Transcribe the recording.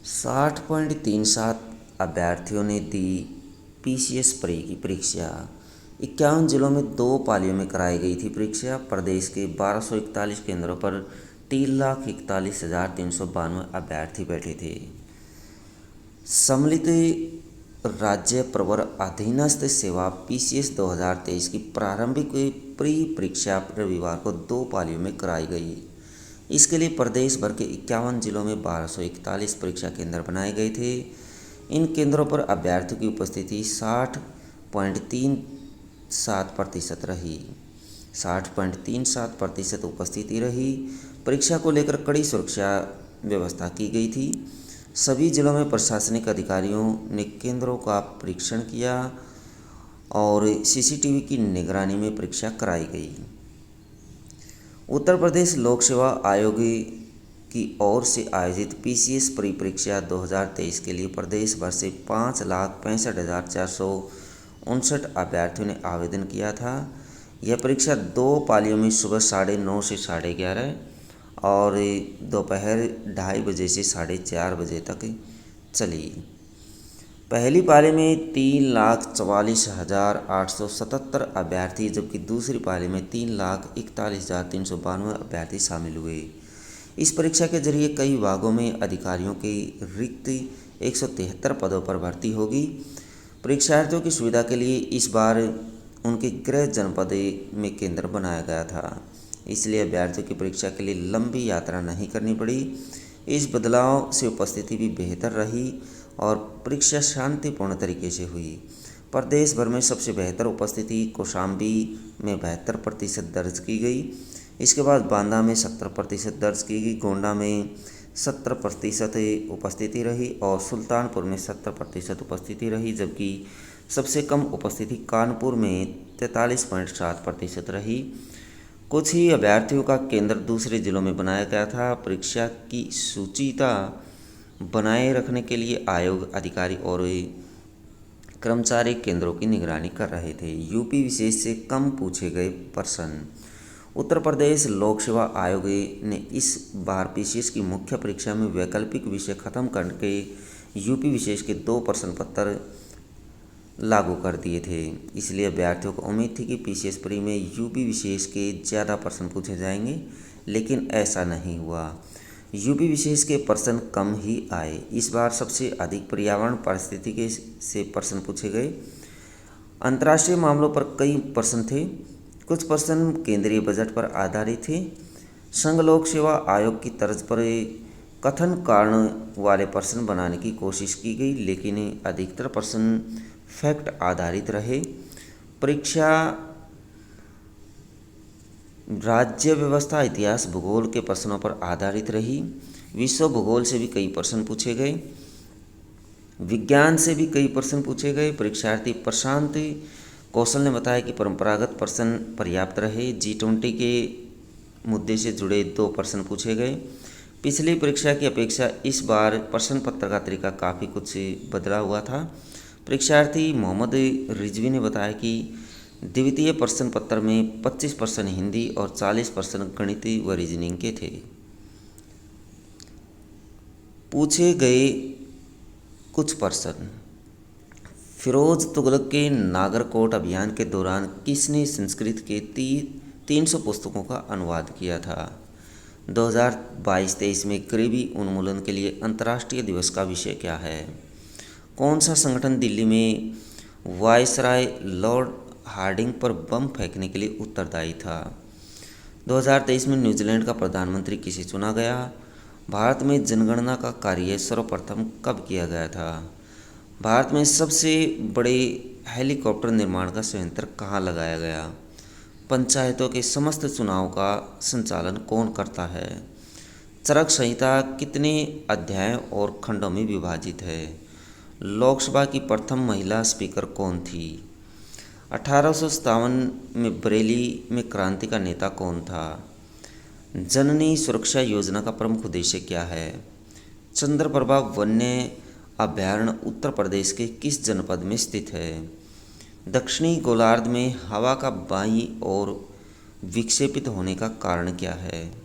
60.37 अभ्यर्थियों ने दी PCS pre की परीक्षा। 51 जिलों में 2 पालियों में कराई गई थी परीक्षा। प्रदेश के 1241 केंद्रों पर 3,41,392 अभ्यर्थी बैठे थे। सम्मिलित राज्य प्रवर अधीनस्थ सेवा पीसीएस 2023 की प्रारंभिक प्री परीक्षा रविवार को 2 पालियों में कराई गई। इसके लिए प्रदेश भर के 51 जिलों में 1241 परीक्षा केंद्र बनाए गए थे। इन केंद्रों पर अभ्यर्थियों की उपस्थिति 60.37% रही। 60.37% उपस्थिति रही। परीक्षा को लेकर कड़ी सुरक्षा व्यवस्था की गई थी। सभी जिलों में प्रशासनिक अधिकारियों ने केंद्रों का परीक्षण किया और सीसीटीवी की निगरानी में परीक्षा कराई गई। उत्तर प्रदेश लोक सेवा आयोग की ओर से आयोजित पीसीएस प्री परीक्षा 2023 के लिए प्रदेश भर से 5,65,459 अभ्यर्थियों ने आवेदन किया था। यह परीक्षा 2 पालियों में सुबह 9:30 से 11:30 और दोपहर 2:30 बजे से 4:30 बजे तक चली। पहली पाली में 3,44,877 अभ्यर्थी जबकि दूसरी पाली में 3,41,392 अभ्यर्थी शामिल हुए। इस परीक्षा के जरिए कई विभागों में अधिकारियों के रिक्त 173 पदों पर भर्ती होगी। परीक्षार्थियों की सुविधा के लिए इस बार उनके गृह जनपद में केंद्र बनाया गया था, इसलिए अभ्यर्थियों की परीक्षा के लिए लंबी यात्रा नहीं करनी पड़ी। इस बदलाव से उपस्थिति भी बेहतर रही और परीक्षा शांतिपूर्ण तरीके से हुई। प्रदेश भर में सबसे बेहतर उपस्थिति कौशाम्बी में 72% दर्ज की गई। इसके बाद बांदा में 70% दर्ज की गई, गोंडा में 70% उपस्थिति रही और सुल्तानपुर में 70% उपस्थिति रही, जबकि सबसे कम उपस्थिति कानपुर में 43.7% रही। कुछ ही अभ्यर्थियों का केंद्र दूसरे जिलों में बनाया गया था। परीक्षा की शुचिता बनाए रखने के लिए आयोग अधिकारी और कर्मचारी केंद्रों की निगरानी कर रहे थे। यूपी विशेष से कम पूछे गए प्रश्न। उत्तर प्रदेश लोक सेवा आयोग ने इस बार पीसीएस की मुख्य परीक्षा में वैकल्पिक विषय खत्म करके यूपी विशेष के 2 प्रश्न पत्र लागू कर दिए थे। इसलिए अभ्यर्थियों को उम्मीद थी कि पीसीएस प्री में यूपी विशेष के ज़्यादा प्रश्न पूछे जाएंगे, लेकिन ऐसा नहीं हुआ। यूपी विशेष के प्रश्न कम ही आए। इस बार सबसे अधिक पर्यावरण पारिस्थितिकी से प्रश्न पूछे गए। अंतर्राष्ट्रीय मामलों पर कई प्रश्न थे। कुछ प्रश्न केंद्रीय बजट पर आधारित थे। संघ लोक सेवा आयोग की तर्ज पर कथन कारण वाले प्रश्न बनाने की कोशिश की गई, लेकिन अधिकतर प्रश्न फैक्ट आधारित रहे। परीक्षा राज्य व्यवस्था, इतिहास, भूगोल के प्रश्नों पर आधारित रही। विश्व भूगोल से भी कई प्रश्न पूछे गए। विज्ञान से भी कई प्रश्न पूछे गए। परीक्षार्थी प्रशांत कौशल ने बताया कि परंपरागत प्रश्न पर्याप्त रहे। G20 के मुद्दे से जुड़े 2 प्रश्न पूछे गए। पिछली परीक्षा की अपेक्षा इस बार प्रश्न पत्र का तरीका काफ़ी कुछ बदला हुआ था। परीक्षार्थी मोहम्मद रिजवी ने बताया कि द्वितीय प्रश्न पत्र में 25 प्रश्न हिंदी और 40 प्रश्न गणित व रीजनिंग के थे। पूछे गए कुछ प्रश्न। फिरोज तुगलक के नागरकोट अभियान के दौरान किसने संस्कृत के 300 पुस्तकों का अनुवाद किया था? 2022-23 में गरीबी उन्मूलन के लिए अंतर्राष्ट्रीय दिवस का विषय क्या है? कौन सा संगठन दिल्ली में वायसराय लॉर्ड हार्डिंग पर बम फेंकने के लिए उत्तरदायी था? 2023 में न्यूजीलैंड का प्रधानमंत्री किसे चुना गया? भारत में जनगणना का कार्य सर्वप्रथम कब किया गया था? भारत में सबसे बड़े हेलीकॉप्टर निर्माण का संयंत्र कहाँ लगाया गया? पंचायतों के समस्त चुनाव का संचालन कौन करता है? चरक संहिता कितने अध्यायों और खंडों में विभाजित है? लोकसभा की प्रथम महिला स्पीकर कौन थी? 1857 में बरेली में क्रांति का नेता कौन था? जननी सुरक्षा योजना का प्रमुख उद्देश्य क्या है? चंद्रप्रभा वन्य अभयारण्य उत्तर प्रदेश के किस जनपद में स्थित है? दक्षिणी गोलार्ध में हवा का बाईं ओर विक्षेपित होने का कारण क्या है?